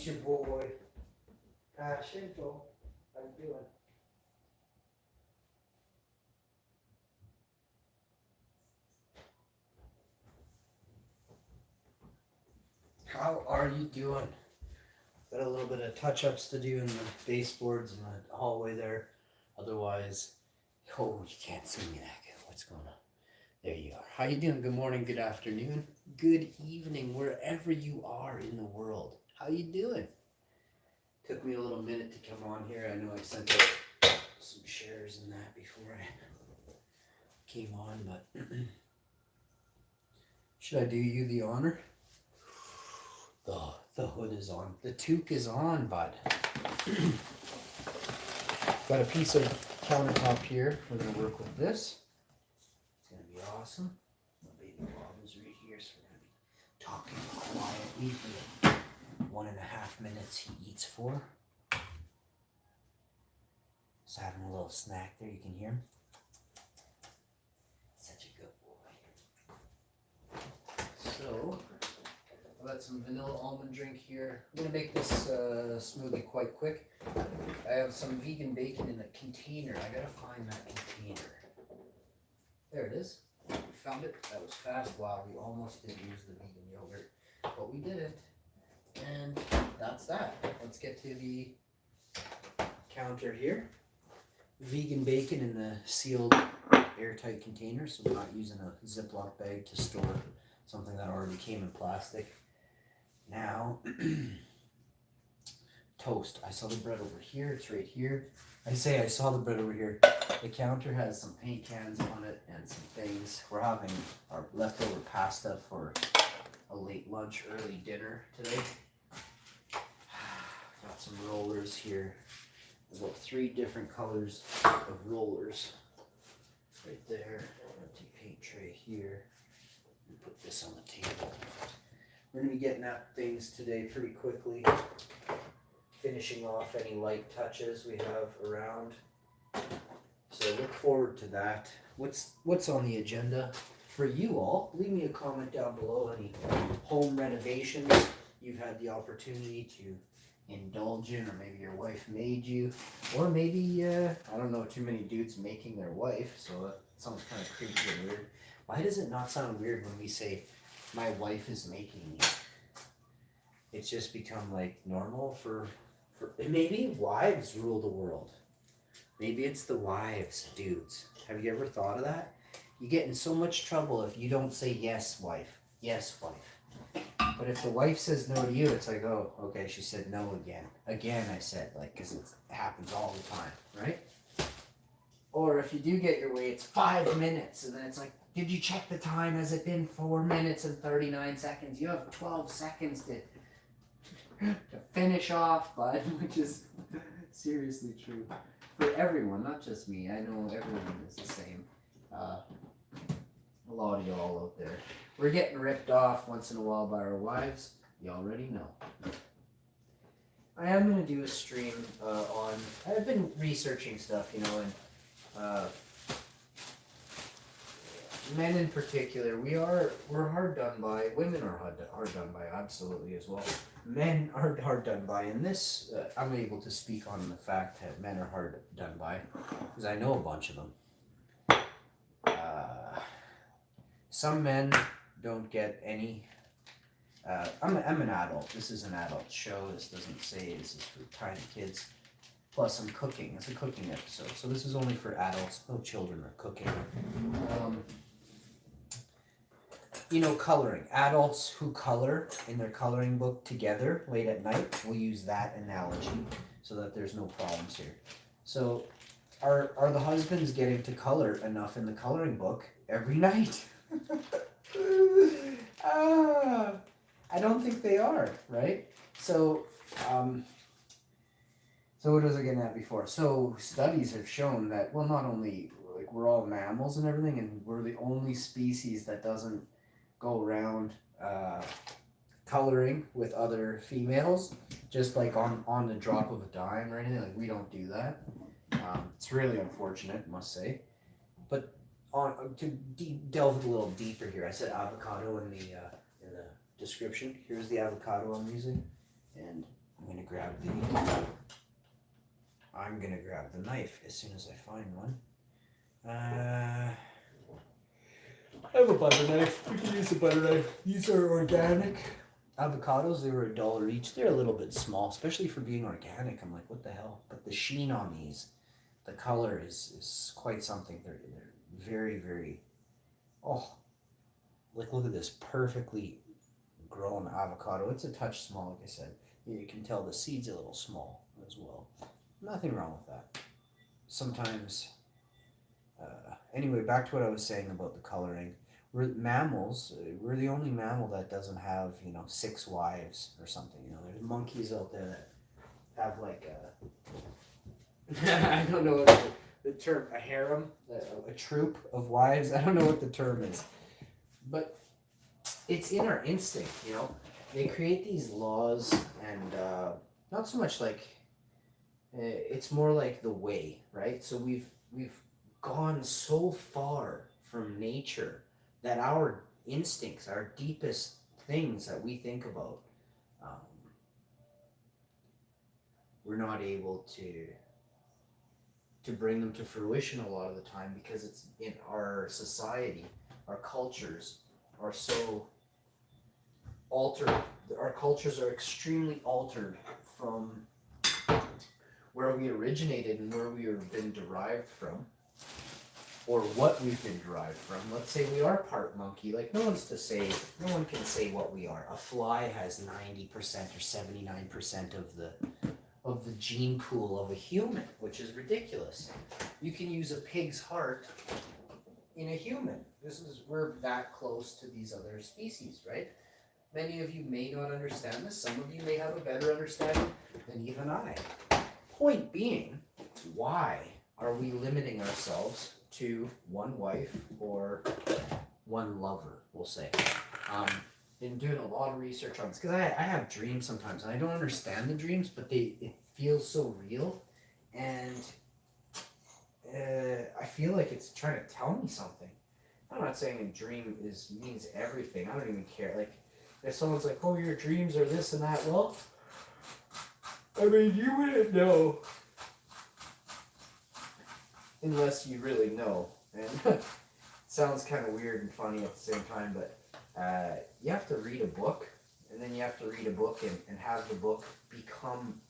It's your boy, Passion. How you doing? How are you doing? Got a little bit of touch-ups to do in the baseboards in the hallway there. Otherwise, oh, you can't see me that good. What's going on? There you are. How you doing? Good morning, good afternoon, good evening, wherever you are in the world. How you doing? Took me a little minute to come on here. I know I sent out some shares and that before I came on, but should I do you the honor? The hood is on. The toque is on, bud. Got a piece of countertop here. We're going to work with this. It's going to be awesome. My baby Bob is right here, so we're going to be talking quietly for the 1.5 minutes he eats for. Just having a little snack there. You can hear him. Such a good boy. So, I've got some vanilla almond drink here. I'm going to make this smoothie quite quick. I have some vegan bacon in a container. I got to find that container. There it is. Found it. That was fast. Wow, we almost didn't use the vegan yogurt, but we didn't. And that's that. Let's get to the counter here. Vegan bacon in the sealed airtight container, so we're not using a Ziploc bag to store something that already came in plastic. Now, toast. I saw the bread over here. It's right here. I saw the bread over here. The counter has some paint cans on it and some things. We're having our leftover pasta for a late lunch, early dinner today. Got some rollers here. There's about 3 different colors of rollers. Right there. Empty paint tray here. Put this on the table. We're going to be getting at things today pretty quickly. Finishing off any light touches we have around. So look forward to that. What's on the agenda for you all? Leave me a comment down below. Any home renovations you've had the opportunity to indulge in, or maybe your wife made you, or maybe I don't know too many dudes making their wife, so that sounds kind of creepy and weird. Why does it not sound weird when we say my wife is making me? It's just become like normal for maybe wives rule the world. Maybe it's the wives, dudes. Have you ever thought of that? You get in so much trouble if you don't say yes, wife. Yes, wife. But if the wife says no to you, it's like, oh, okay, she said no again. Again, I said, like, because it happens all the time, right? Or if you do get your way, it's 5 minutes, and then it's like, did you check the time? Has it been 4 minutes and 39 seconds? You have 12 seconds to finish off, bud, which is seriously true for everyone, not just me. I know everyone is the same. A lot of y'all out there. We're getting ripped off once in a while by our wives. You already know. I am going to do a stream on... I've been researching stuff, you know, and men in particular, we're hard done by. Women are hard done by, absolutely, as well. Men are hard done by. And this, I'm able to speak on the fact that men are hard done by, because I know a bunch of them. Some men don't get any. I'm an adult. This is an adult show. This doesn't say this is for tiny kids. Plus, I'm cooking. It's a cooking episode, so this is only for adults. No children are cooking. You know, coloring. Adults who color in their coloring book together late at night will use that analogy so that there's no problems here. So, are the husbands getting to color enough in the coloring book every night? I don't think they are, right? So what was I getting at before? So studies have shown that, well, not only like we're all mammals and everything, and we're the only species that doesn't go around coloring with other females, just like on the drop of a dime or anything. Like, we don't do that. It's really unfortunate, I must say. But to delve a little deeper here, I said avocado in the description. Here's the avocado I'm using, and I'm gonna grab the knife as soon as I find one. I have a butter knife. We can use a butter knife. These are organic avocados. They were $1 each. They're a little bit small, especially for being organic. I'm like, what the hell? But the sheen on these, the color is quite something. They're very, very, like look at this perfectly grown avocado. It's a touch small, like I said. You can tell the seed's a little small as well. Nothing wrong with that. Sometimes, anyway, back to what I was saying about the coloring. We're mammals. We're the only mammal that doesn't have, 6 wives or something. There's monkeys out there that have like I don't know what the term, a harem, a troop of wives. I don't know what the term is, but it's in our instinct. They create these laws, and not so much like it's more like the way, right? So we've gone so far from nature that our instincts, our deepest things that we think about, we're not able to bring them to fruition a lot of the time because it's in our society, our cultures are so altered. Our cultures are extremely altered from where we originated and where we have been derived from, or what we've been derived from. Let's say we are part monkey. Like no one can say what we are. A fly has 90% or 79% of the gene pool of a human, which is ridiculous. You can use a pig's heart in a human. We're that close to these other species, right? Many of you may not understand this. Some of you may have a better understanding than even I. Point being, why are we limiting ourselves to one wife or one lover, we'll say? Been doing a lot of research on this because I have dreams sometimes and I don't understand the dreams, but it feels so real, and I feel like it's trying to tell me something. I'm not saying a dream means everything. I don't even care. Like if someone's like, "Oh, your dreams are this and that," well, I mean, you wouldn't know unless you really know. And it sounds kind of weird and funny at the same time, but you have to read a book, and then you have to read a book and have the book become,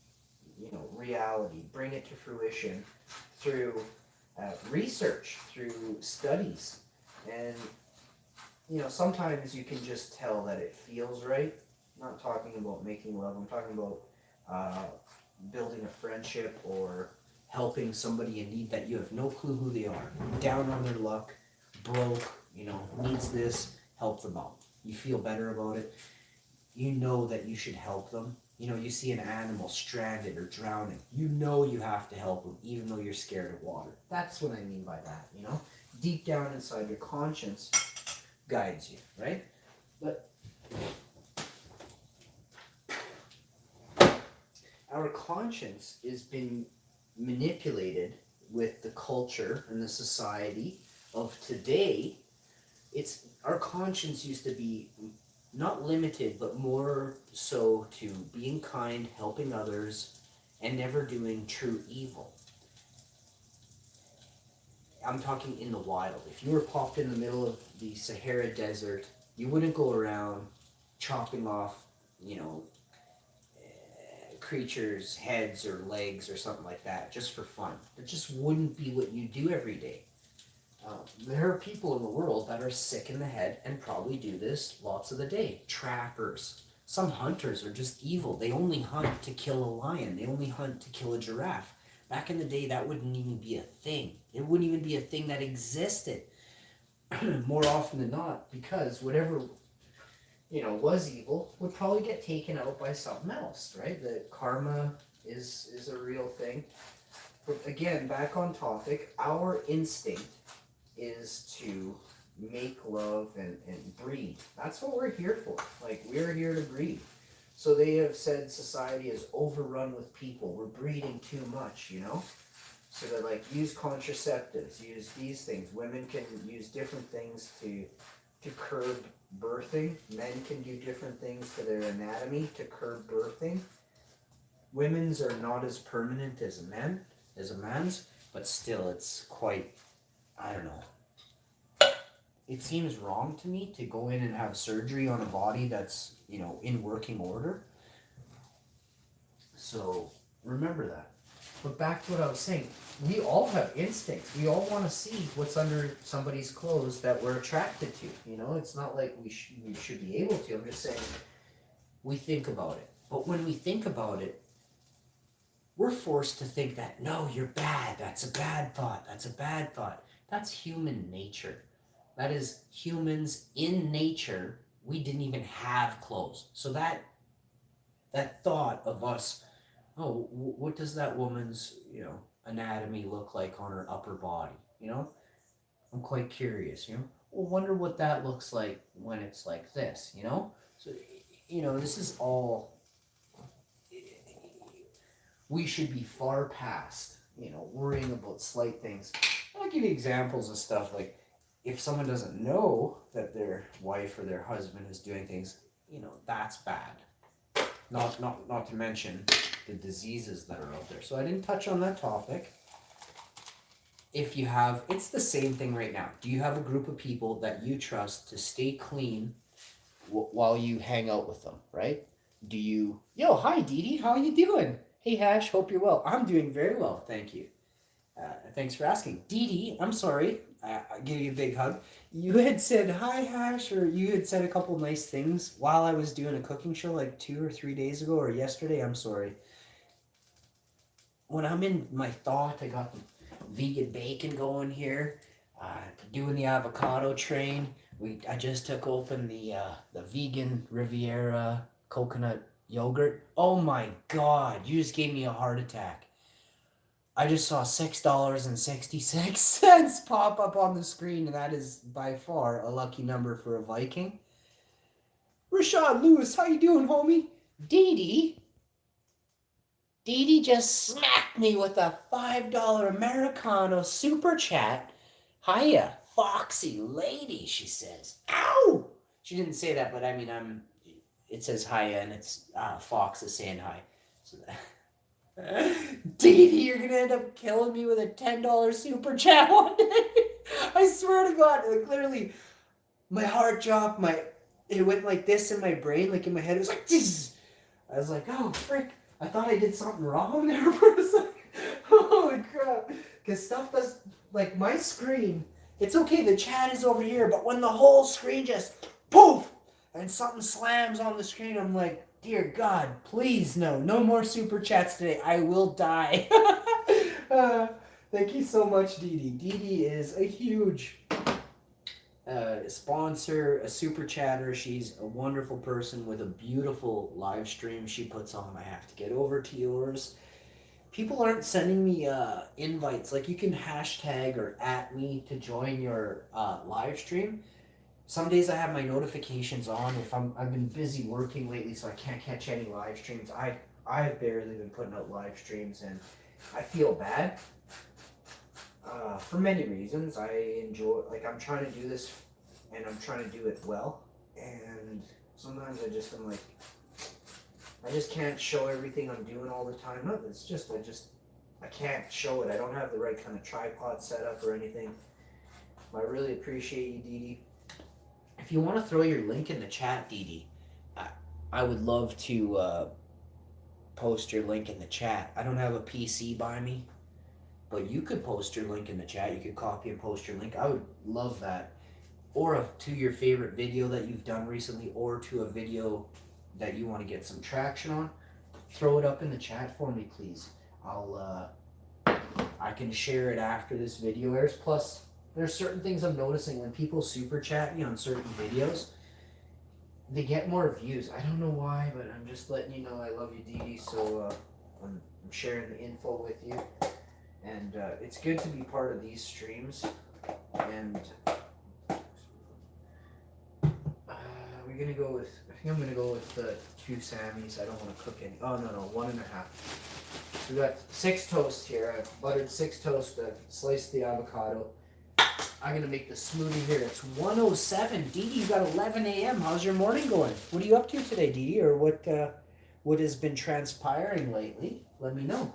reality, bring it to fruition through research, through studies. And, sometimes you can just tell that it feels right. I'm not talking about making love, I'm talking about building a friendship or helping somebody in need that you have no clue who they are, down on their luck, broke, needs this, help them out. You feel better about it. You know that you should help them. You see an animal stranded or drowning. You have to help them even though you're scared of water. That's what I mean by that, Deep down inside, your conscience guides you, right? But our conscience is being manipulated with the culture and the society of today. Our conscience used to be not limited, but more so to being kind, helping others, and never doing true evil. I'm talking in the wild. If you were popped in the middle of the Sahara Desert, you wouldn't go around chopping off, creatures' heads or legs or something like that just for fun. It just wouldn't be what you do every day. There are people in the world that are sick in the head and probably do this lots of the day. Trappers. Some hunters are just evil. They only hunt to kill a lion. They only hunt to kill a giraffe. Back in the day, that wouldn't even be a thing. It wouldn't even be a thing that existed more often than not, because whatever was evil would probably get taken out by something else, right? The karma is a real thing. But again, back on topic, our instinct is to make love and breed. That's what we're here for. Like, we're here to breed. So they have said society is overrun with people. We're breeding too much, So they're like, use contraceptives, use these things. Women can use different things to curb birthing. Men can do different things to their anatomy to curb birthing. women's are not as permanent as a man's, but still it's quite, I don't know. It seems wrong to me to go in and have surgery on a body that's, you know, in working order. So remember that. But back to what I was saying, we all have instincts. We all want to see what's under somebody's clothes that we're attracted to. You know, it's not like we should be able to. I'm just saying we think about it. But when we think about it, we're forced to think that, no, you're bad. That's a bad thought. That's a bad thought. That's human nature. That is humans in nature. We didn't even have clothes. So that thought of us, oh, what does that woman's, you know, anatomy look like on her upper body? You know, I'm quite curious, you know. Well, wonder what that looks like when it's like this, you know? So, you know, this is all, we should be far past, you know, worrying about slight things. I'll give you examples of stuff like, if someone doesn't know that their wife or their husband is doing things, you know, that's bad. Not to mention the diseases that are out there. So I didn't touch on that topic. If you have, it's the same thing right now. Do you have a group of people that you trust to stay clean while you hang out with them, right? Do you, yo, hi Dee Dee, how you doing? Hey Hash, hope you're well. I'm doing very well, thank you. Thanks for asking. Dee Dee, I'm sorry, I'll give you a big hug. You had said hi Hash, or you had said a couple nice things while I was doing a cooking show like 2 or 3 days ago, or yesterday, I'm sorry. When I'm in my thought, I got the vegan bacon going here, doing the avocado train. I just took open the vegan Riviera coconut yogurt. Oh my God, you just gave me a heart attack. I just saw $6.66 pop up on the screen, and that is by far a lucky number for a Viking. Rashad Lewis, how you doing, homie? Dee Dee just smacked me with a $5 Americano super chat. Hiya, foxy lady, she says. Ow! She didn't say that, but I mean, it says hiya, and it's Fox is saying hi. So that... Dee Dee, you're gonna end up killing me with a $10 super chat one day. I swear to God, like literally, my heart dropped. It went like this in my brain, like in my head. It was like, Zzz. I was like, oh frick! I thought I did something wrong there for a second. Holy crap! Because stuff does, like my screen. It's okay, the chat is over here, but when the whole screen just poof and something slams on the screen, I'm like, dear God, please no more super chats today. I will die. Thank you so much, Dee Dee. Dee Dee is a huge sponsor, a super chatter. She's a wonderful person with a beautiful live stream she puts on. I have to get over to yours. People aren't sending me invites. Like, you can hashtag or @ me to join your live stream. Some days I have my notifications on. If I've been busy working lately, so I can't catch any live streams. I've barely been putting out live streams, and I feel bad. For many reasons. I enjoy, like, I'm trying to do this, and I'm trying to do it well. And sometimes I'm like, I just can't show everything I'm doing all the time. No, it's just, I can't show it. I don't have the right kind of tripod set up or anything. I really appreciate you, Dee Dee. If you want to throw your link in the chat, Dee Dee, I would love to post your link in the chat. I don't have a PC by me, but you could post your link in the chat. You could copy and post your link. I would love that. Or to your favorite video that you've done recently, or to a video that you want to get some traction on. Throw it up in the chat for me, please. I can share it after this video airs. Plus, there's certain things I'm noticing when people super chat me on certain videos, they get more views. I don't know why, but I'm just letting you know I love you, Dee Dee. So I'm sharing the info with you, and it's good to be part of these streams. And we're gonna go with. I think I'm gonna go with the 2 Sammys. I don't want to cook any. Oh no, 1.5. So we got 6 toast here. I've buttered 6 toast. I've sliced the avocado. I'm going to make the smoothie here. It's 1:07. Dee Dee, you got 11 a.m. How's your morning going? What are you up to today, Dee Dee? Or what what has been transpiring lately, let me know.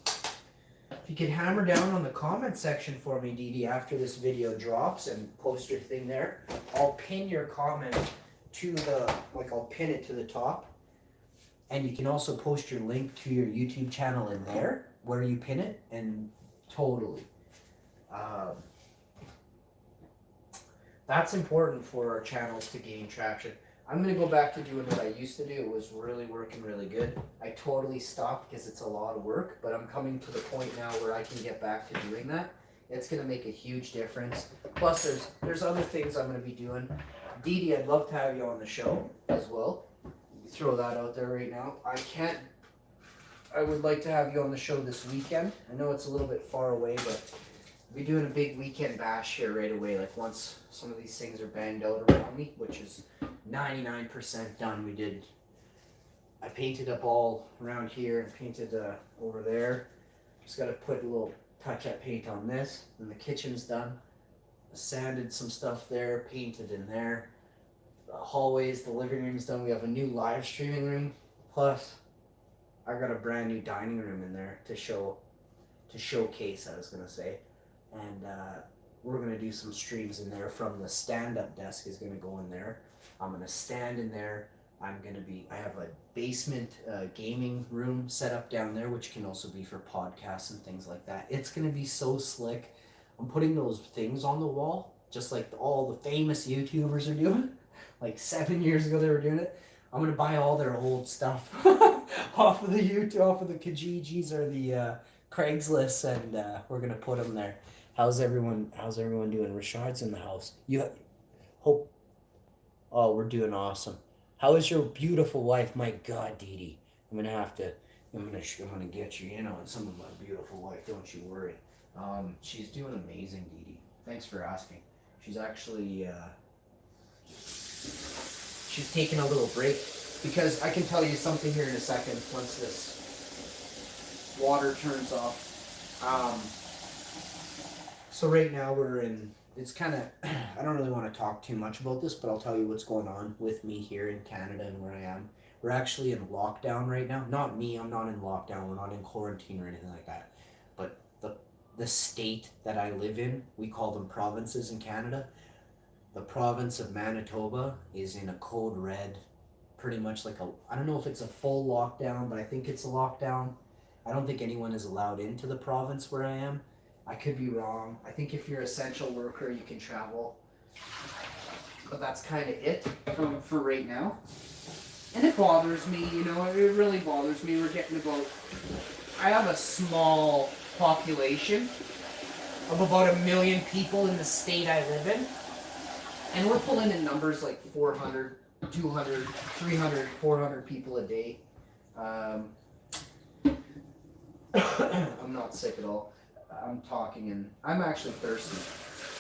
If you could hammer down on the comment section for me, Dee Dee, after this video drops and post your thing there, I'll pin your comment to the, like I'll pin it to the top. And you can also post your link to your YouTube channel in there where you pin it, and totally. That's important for our channels to gain traction. I'm going to go back to doing what I used to do. It was really working really good. I totally stopped because it's a lot of work, but I'm coming to the point now where I can get back to doing that. It's going to make a huge difference. Plus, there's other things I'm going to be doing. Dee Dee, I'd love to have you on the show as well. Throw that out there right now. I would like to have you on the show this weekend. I know it's a little bit far away, but we'll be doing a big weekend bash here right away. Like once some of these things are banged out around me, which is 99% done. I painted up all around here and painted over there. Just got to put a little touch-up paint on this. And the kitchen's done. Sanded some stuff there, painted in there. The hallways, the living room's done. We have a new live streaming room. Plus, I got a brand new dining room in there to showcase, I was going to say. And we're going to do some streams in there from the stand-up desk is going to go in there. I'm going to stand in there. I have a basement gaming room set up down there, which can also be for podcasts and things like that. It's going to be so slick. I'm putting those things on the wall, just like all the famous YouTubers are doing. Like 7 years ago they were doing it. I'm going to buy all their old stuff off of the YouTube, off of the Kijijis or the Craigslist, and we're going to put them there. How's everyone doing? Rashad's in the house. Oh, we're doing awesome. How is your beautiful wife? My God, Dee Dee. I'm gonna get you in on some of my beautiful wife. Don't you worry. She's doing amazing, Dee Dee. Thanks for asking. She's actually she's taking a little break because I can tell you something here in a second once this water turns off. So right now it's kind of, I don't really want to talk too much about this, but I'll tell you what's going on with me here in Canada and where I am. We're actually in lockdown right now. Not me, I'm not in lockdown. We're not in quarantine or anything like that. But the state that I live in, we call them provinces in Canada. The province of Manitoba is in a code red, pretty much like I don't know if it's a full lockdown, but I think it's a lockdown. I don't think anyone is allowed into the province where I am. I could be wrong. I think if you're an essential worker, you can travel. But that's kind of it for right now. And it bothers me, it really bothers me. I have a small population of about 1 million people in the state I live in. And we're pulling in numbers like 400, 200, 300, 400 people a day. I'm not sick at all. I'm talking and I'm actually thirsty.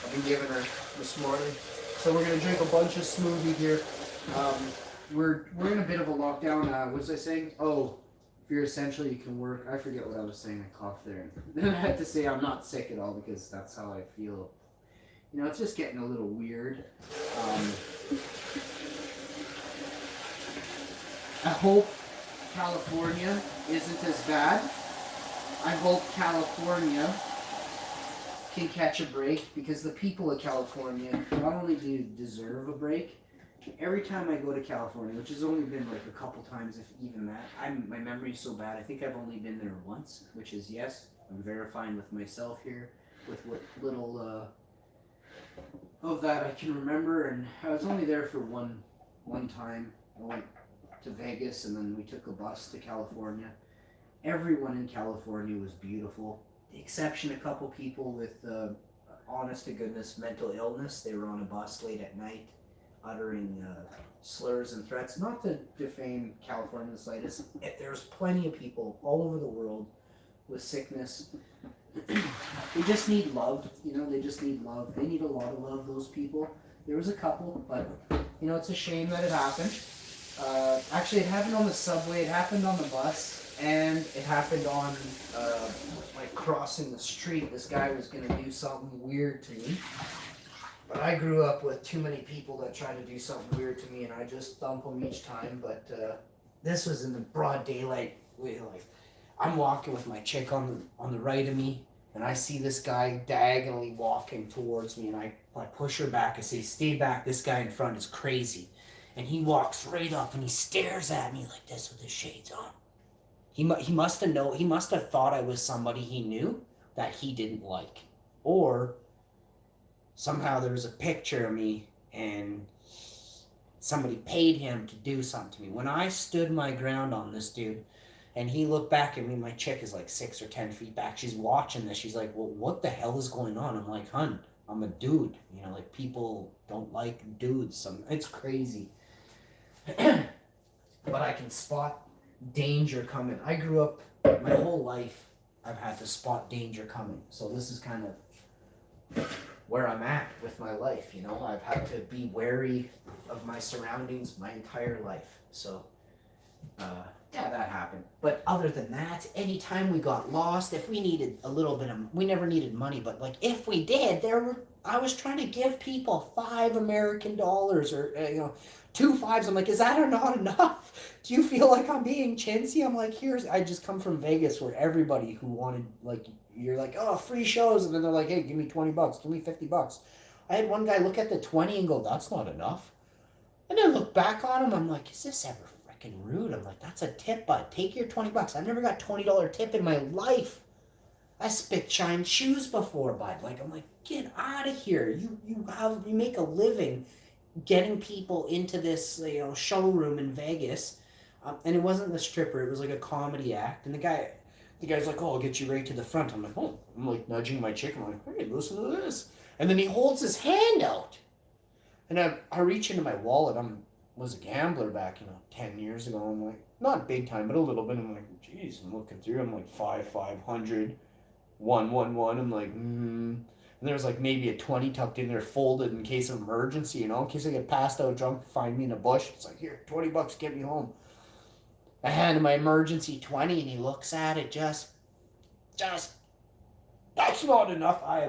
I've been giving her this morning. So we're going to drink a bunch of smoothie here. We're in a bit of a lockdown. What was I saying? Oh, if you're essential, you can work. I forget what I was saying. I coughed there. Then I had to say I'm not sick at all because that's how I feel. It's just getting a little weird. I hope California isn't as bad. I hope California can catch a break because the people of California not only do deserve a break. Every time I go to California, which has only been like a couple times, if even that, my memory's so bad. I think I've only been there once, which is yes. I'm verifying with myself here with what little of that I can remember, and I was only there for one time. I went to Vegas and then we took a bus to California. Everyone in California was beautiful, the exception a couple people with honest to goodness mental illness. They were on a bus late at night uttering slurs and threats. Not to defame California the slightest. There's plenty of people all over the world with sickness. They just need love, they just need love. They need a lot of love, those people. There was a couple, but, it's a shame that it happened. Actually, it happened on the subway, it happened on the bus, and it happened on, crossing the street. This guy was going to do something weird to me. But I grew up with too many people that try to do something weird to me, and I just thump them each time, but this was in the broad daylight. I'm walking with my chick on the right of me, and I see this guy diagonally walking towards me, and I push her back. I say, "Stay back. This guy in front is crazy," and he walks right up and he stares at me like this with his shades on. He must have He must have thought I was somebody he knew that he didn't like, or somehow there was a picture of me and somebody paid him to do something to me. When I stood my ground on this dude, and he looked back at me, my chick is like 6 or 10 feet back. She's watching this. She's like, "Well, what the hell is going on?" I'm like, "Hun, I'm a dude. You know, like people don't like dudes. It's crazy." But I can spot danger coming. I grew up my whole life. I've had to spot danger coming. So this is kind of where I'm at with my life. You know, I've had to be wary of my surroundings my entire life. So, yeah, that happened. But other than that, anytime we got lost, if we needed a little bit of, we never needed money, but like if we did, I was trying to give people $5 American or, 2 5s. I'm like, is that not enough? Do you feel like I'm being chintzy? I'm like, I just come from Vegas where everybody who wanted, like, you're like, "Oh, free shows." And then they're like, "Hey, give me $20, give me $50. I had one guy look at the 20 and go, "That's not enough." And then look back on him. I'm like, is this ever freaking rude? I'm like, "That's a tip, bud. Take your $20. I've never got $20 tip in my life. I spit shine shoes before, bud." Like, I'm like, get out of here. You make a living getting people into this showroom in Vegas, and it wasn't the stripper. It was like a comedy act, and the guy's like, "Oh, I'll get you right to the front." I'm like, "Oh," I'm like nudging my chick. I'm like, "Hey, listen to this," and then he holds his hand out, and I reach into my wallet. Was a gambler back 10 years ago. I'm like, not big time, but a little bit. I'm like, geez, I'm looking through. I'm like 500, 111. I'm like, And there was like maybe a 20 tucked in there, folded in case of emergency, in case I get passed out drunk, find me in a bush. It's like, "Here, $20, get me home." I hand him my emergency 20, and he looks at it, just, "That's not enough." I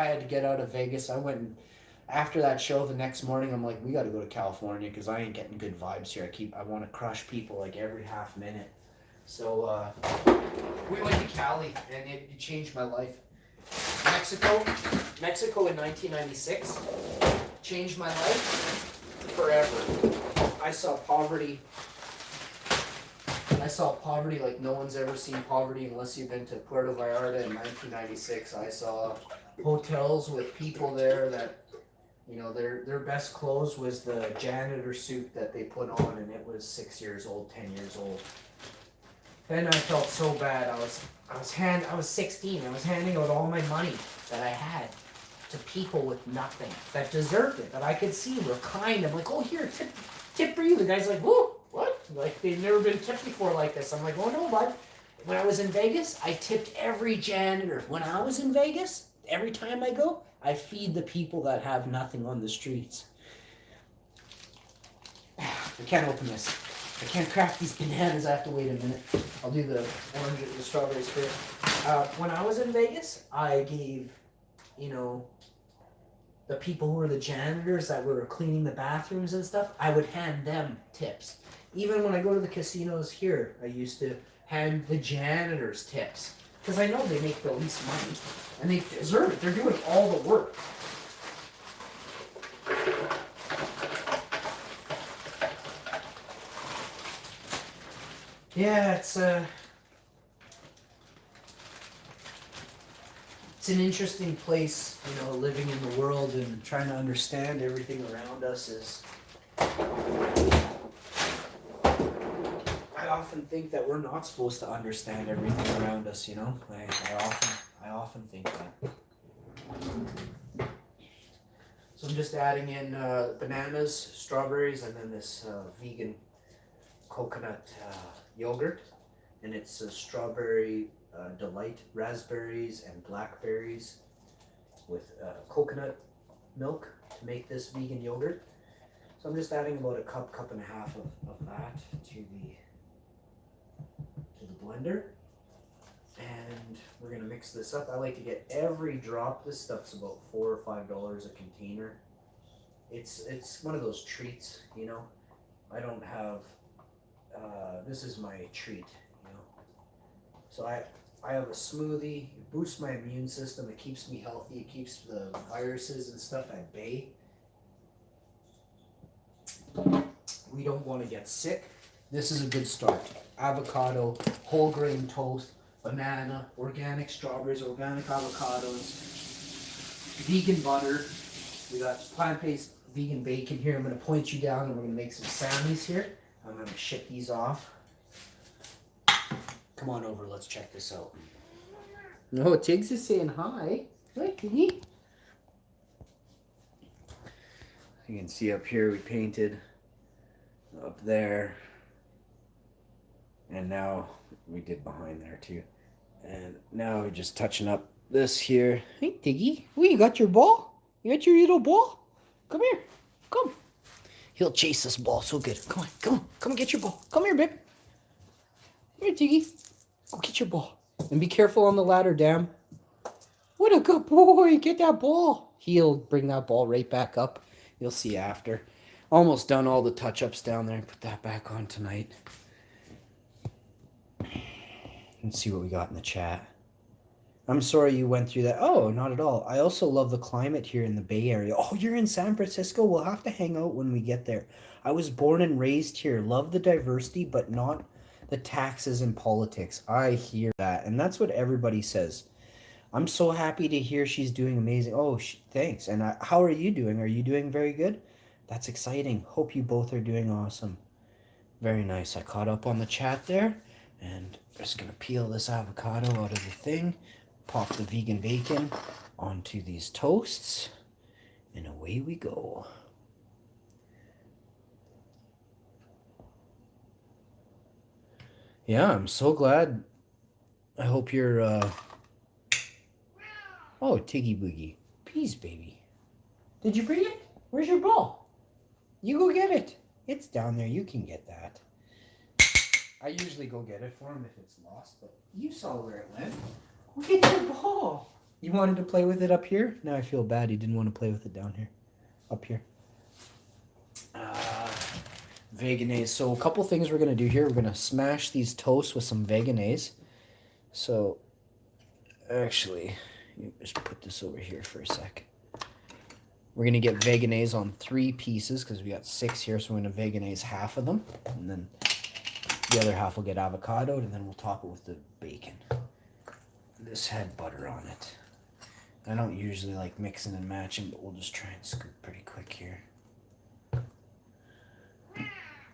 had to get out of Vegas. I went and after that show the next morning, I'm like, "We got to go to California because I ain't getting good vibes here. I want to crush people like every half minute." So we went to Cali, and it changed my life. Mexico in 1996 changed my life forever. I saw poverty like no one's ever seen poverty unless you've been to Puerto Vallarta in 1996. I saw hotels with people there that, their best clothes was the janitor suit that they put on, and it was 6 years old, 10 years old. Then I felt so bad. I was 16. I was handing out all my money that I had to people with nothing that deserved it, that I could see were kind. I'm like, "Oh, here, tip for you." The guy's like, "Whoa, what?" Like, they've never been tipped before like this. I'm like, "Oh no, bud." When I was in Vegas, I tipped every janitor. When I was in Vegas, every time I go, I feed the people that have nothing on the streets. I can't open this. I can't crack these bananas. I have to wait a minute. I'll do the strawberries first. When I was in Vegas, I gave, the people who were the janitors that were cleaning the bathrooms and stuff, I would hand them tips. Even when I go to the casinos here, I used to hand the janitors tips. Because I know they make the least money. And they deserve it. They're doing all the work. Yeah, it's an interesting place, living in the world and trying to understand everything around us is. I often think that we're not supposed to understand everything around us, I often think that. So I'm just adding in bananas, strawberries, and then this vegan coconut yogurt, and it's a strawberry delight, raspberries and blackberries with coconut milk to make this vegan yogurt. So I'm just adding about a cup and a half of that to the blender, and we're gonna mix this up. I like to get every drop. This stuff's about $4 or $5 a container. It's one of those treats, I don't have this is my treat, you know. So I have a smoothie. It boosts my immune system. It keeps me healthy. It keeps the viruses and stuff at bay. We don't want to get sick. This is a good start. Avocado, whole grain toast, banana, organic strawberries, organic avocados, vegan butter. We got plant-based vegan bacon here. I'm going to point you down and we're going to make some Sammys here. I'm going to ship these off. Come on over, let's check this out. No, Tiggs is saying hi. Hi, Tiggy. You can see up here we painted up there. And now we did behind there too. And now we're just touching up this here. Hey, Tiggy. Oh, you got your ball? You got your little ball? Come here. Come. He'll chase this ball so good. Come on, come on. Come and get your ball. Come here, babe. Here, Tiggy. Go get your ball. And be careful on the ladder, damn. What a good boy. Get that ball. He'll bring that ball right back up. You'll see after. Almost done all the touch-ups down there. Put that back on tonight. Let's see what we got in the chat. I'm sorry you went through that. Oh, not at all. I also love the climate here in the Bay Area. Oh, you're in San Francisco? We'll have to hang out when we get there. I was born and raised here. Love the diversity, but not the taxes and politics. I hear that. And that's what everybody says. I'm so happy to hear she's doing amazing. Oh, thanks. And how are you doing? Are you doing very good? That's exciting. Hope you both are doing awesome. Very nice. I caught up on the chat there. And I'm just going to peel this avocado out of the thing. Pop the vegan bacon onto these toasts, and away we go. Yeah, I'm so glad. I hope you're, Oh, Tiggy Boogie. Peace, baby. Did you bring it? Where's your ball? You go get it. It's down there. You can get that. I usually go get it for him if it's lost, but you saw where it went. Get your ball. You wanted to play with it up here? Now I feel bad. He didn't want to play with it down here. Up here. Veganese. So a couple things we're going to do here. We're going to smash these toasts with some veganese. So actually, just put this over here for a sec. We're going to get veganese on 3 pieces because we got 6 here. So we're going to veganese half of them. And then the other half will get avocadoed. And then we'll top it with the bacon. This had butter on it. I don't usually like mixing and matching, but we'll just try and scoop pretty quick here.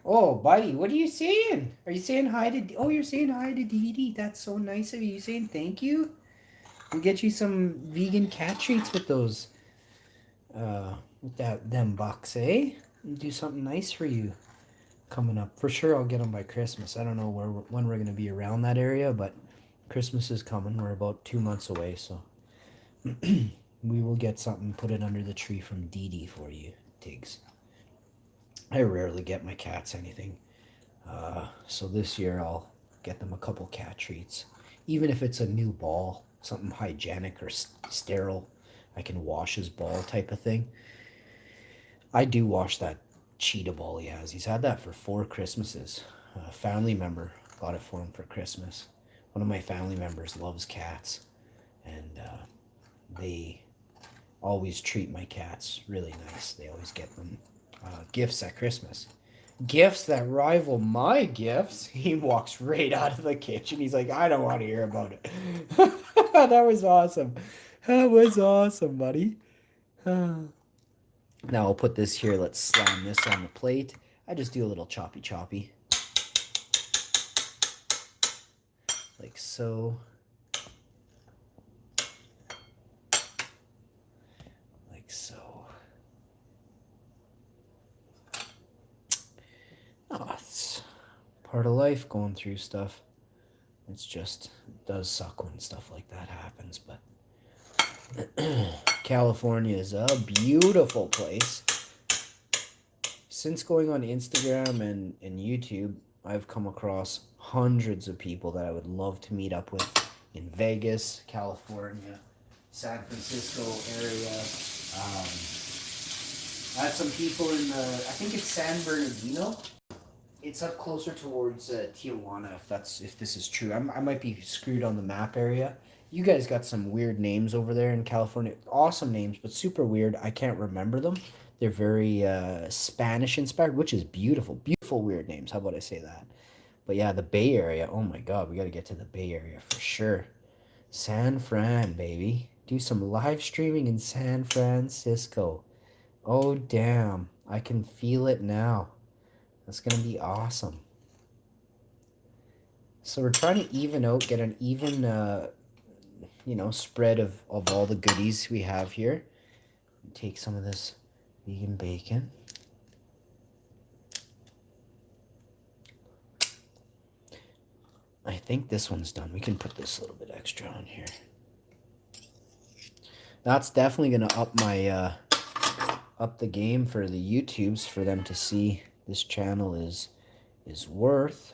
Oh, buddy, what are you saying? Are you saying hi to... Oh, you're saying hi to Dee Dee. That's so nice of you. You saying thank you? We'll get you some vegan cat treats with those. With them bucks, eh? We'll do something nice for you coming up. For sure, I'll get them by Christmas. I don't know when we're going to be around that area, but... Christmas is coming. We're about 2 months away, so we will get something, put it under the tree from Dee Dee for you, Tiggs. I rarely get my cats anything, so this year I'll get them a couple cat treats. Even if it's a new ball, something hygienic or sterile, I can wash his ball type of thing. I do wash that cheetah ball he has. He's had that for 4 Christmases. A family member got it for him for Christmas. One of my family members loves cats, and they always treat my cats really nice. They always get them gifts at Christmas. Gifts that rival my gifts. He walks right out of the kitchen. He's like, I don't want to hear about it. That was awesome. That was awesome, buddy. Now I'll put this here. Let's slam this on the plate. I just do a little choppy. Like so. Like so. Oh, it's part of life going through stuff. It's just, it does suck when stuff like that happens, but California is a beautiful place. Since going on Instagram and YouTube, I've come across hundreds of people that I would love to meet up with in Vegas, California, San Francisco area. I had some people in I think it's San Bernardino It's up closer towards Tijuana, if this is true. I might be screwed on the map area. You guys got some weird names over there in California. Awesome names, but super weird. I can't remember them. They're very Spanish inspired, which is beautiful. Beautiful weird names. How about I say that? But yeah, the Bay Area. Oh my God, we got to get to the Bay Area for sure. San Fran, baby. Do some live streaming in San Francisco. Oh, damn. I can feel it now. That's going to be awesome. So we're trying to even out, get an even, spread of all the goodies we have here. Take some of this vegan bacon. I think this one's done. We can put this a little bit extra on here. That's definitely going to up my, up the game for the YouTubes for them to see this channel is worth.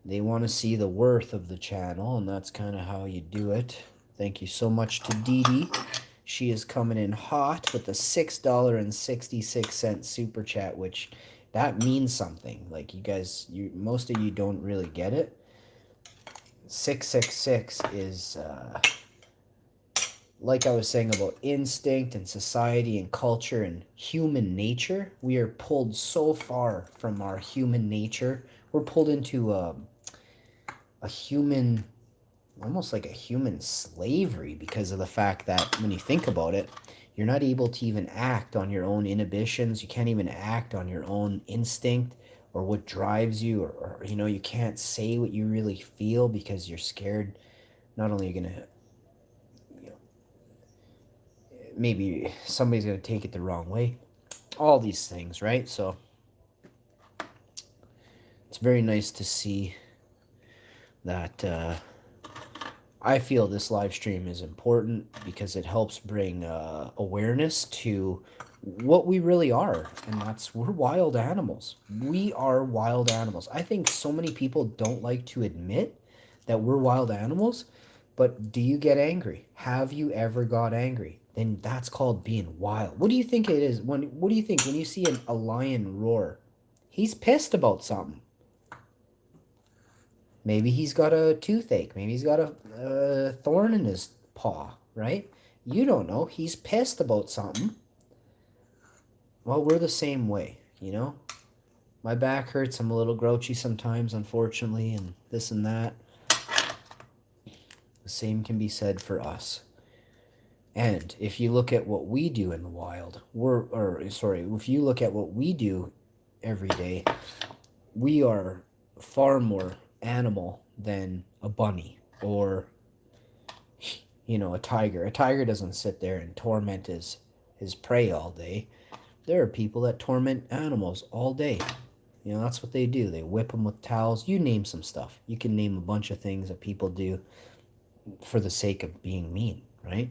They want to see the worth of the channel, and that's kind of how you do it. Thank you so much to Dee Dee. She is coming in hot with a $6.66 super chat, which that means something. Like you guys, most of you don't really get it. 666 is like I was saying about instinct and society and culture and human nature. We are pulled so far from our human nature. We're pulled into a human, almost like a human slavery, because of the fact that when you think about it, you're not able to even act on your own inhibitions. You can't even act on your own instinct or what drives you, or you can't say what you really feel because you're scared. Not only are you going to, maybe somebody's going to take it the wrong way. All these things, right? So it's very nice to see that I feel this live stream is important because it helps bring awareness to what we really are, and that's we're wild animals. We are wild animals. I think so many people don't like to admit that we're wild animals, but do you get angry? Have you ever got angry? Then that's called being wild. What do you think it is? What do you think when you see a lion roar? He's pissed about something. Maybe he's got a toothache. Maybe he's got a thorn in his paw, right? You don't know. He's pissed about something. Well, we're the same way, My back hurts. I'm a little grouchy sometimes, unfortunately, and this and that. The same can be said for us. And if you look at what we do in the wild, if you look at what we do every day, we are far more animal than a bunny or a tiger. A tiger doesn't sit there and torment his prey all day. There are people that torment animals all day. That's what they do. They whip them with towels. You name some stuff. You can name a bunch of things that people do for the sake of being mean, right?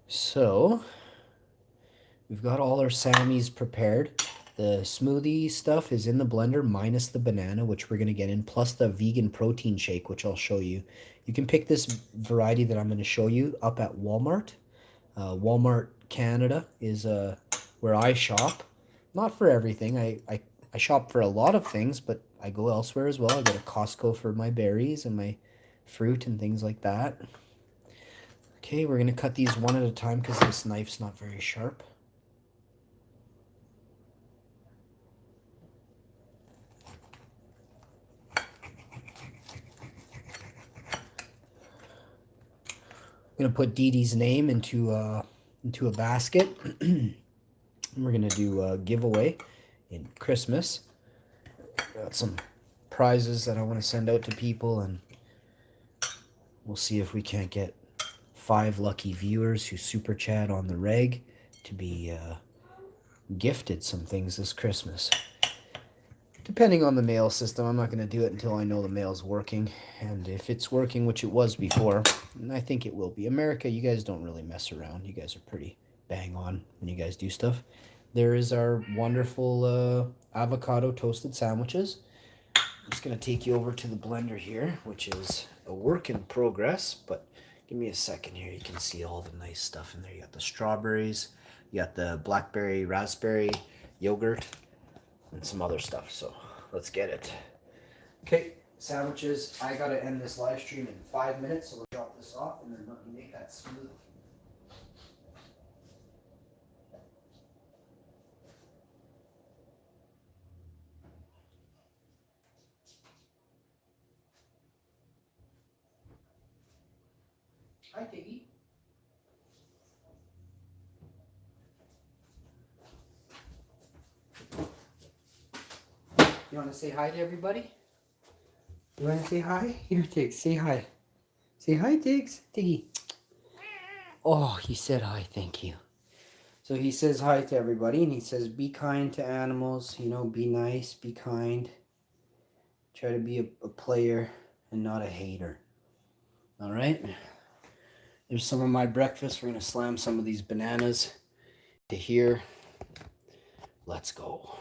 So we've got all our Sammys prepared. The smoothie stuff is in the blender minus the banana, which we're going to get in, plus the vegan protein shake, which I'll show you. You can pick this variety that I'm going to show you up at Walmart. Walmart Canada is where I shop. Not for everything. I shop for a lot of things, but I go elsewhere as well. I go to Costco for my berries and my fruit and things like that. Okay, we're going to cut these one at a time because this knife's not very sharp. I'm going to put Dee Dee's name into a basket. We're going to do a giveaway in Christmas. Got some prizes that I want to send out to people, and we'll see if we can't get 5 lucky viewers who super chat on the reg to be gifted some things this Christmas. Depending on the mail system, I'm not going to do it until I know the mail's working. And if it's working, which it was before, and I think it will be. America, you guys don't really mess around. You guys are pretty bang on when you guys do stuff. There is our wonderful avocado toasted sandwiches. I'm just going to take you over to the blender here, which is a work in progress, but Give me a second here. You can see all the nice stuff in there. You got the strawberries, you got the blackberry, raspberry, yogurt, and some other stuff. So let's get it. Okay, sandwiches. I gotta end this live stream in 5 minutes, so let's drop this off and then let me make that smoothie. Hi, Tiggy. You want to say hi to everybody? You want to say hi? Here, Tiggs, say hi. Say hi, Tiggs. Tiggy. Oh, he said hi, thank you. So he says hi to everybody, and he says be kind to animals, you know, be nice, be kind. Try to be a player and not a hater. All right? There's some of my breakfast. We're going to slam some of these bananas to here. Let's go.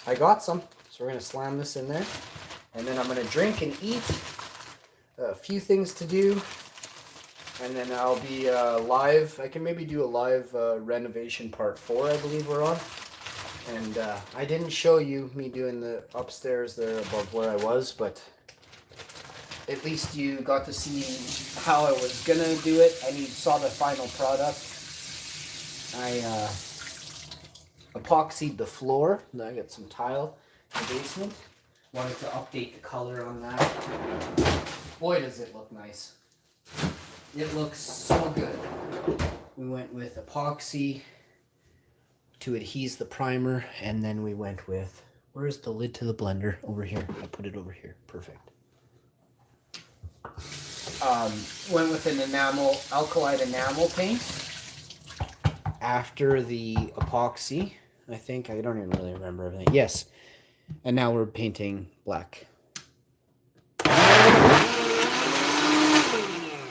I got some, so we're going to slam this in there. And then I'm going to drink and eat. A few things to do. And then I'll be live. I can maybe do a live renovation part 4, I believe we're on. And I didn't show you me doing the upstairs there above where I was, but at least you got to see how I was going to do it, and you saw the final product. I epoxied the floor. I got some tile in the basement. Wanted to update the color on that. Boy, does it look nice. It looks so good. We went with epoxy to adhese the primer, and then we went with, where's the lid to the blender? Over here. I put it over here. Perfect. Went with an alkaline enamel paint after the epoxy. I think, I don't even really remember everything. Yes. And now we're painting black.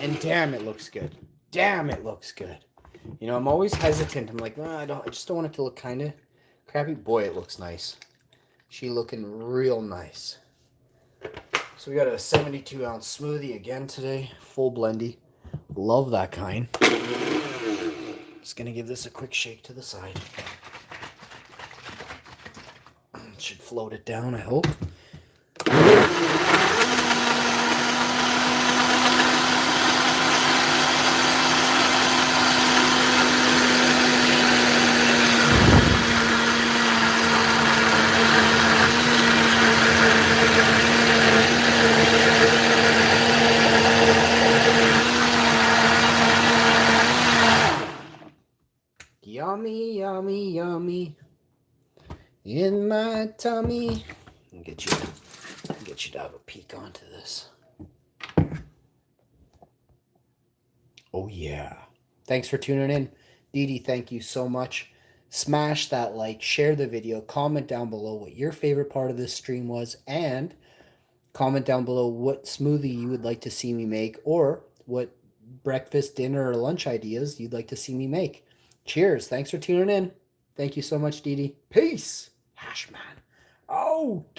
And damn, it looks good. Damn, it looks good. You know, I'm always hesitant. I'm like, no, I just don't want it to look kind of crappy. Boy, it looks nice. She looking real nice. So we got a 72-ounce smoothie again today. Full blendy. Love that kind. Just going to give this a quick shake to the side. It should float it down, I hope. Yummy, yummy, yummy. In my tummy. I'll get you to have a peek onto this. Oh yeah. Thanks for tuning in. Dee Dee, thank you so much. Smash that like, share the video, comment down below what your favorite part of this stream was, and comment down below what smoothie you would like to see me make, or what breakfast, dinner, or lunch ideas you'd like to see me make. Cheers. Thanks for tuning in. Thank you so much, Dee Dee. Peace. Hashman. Oh.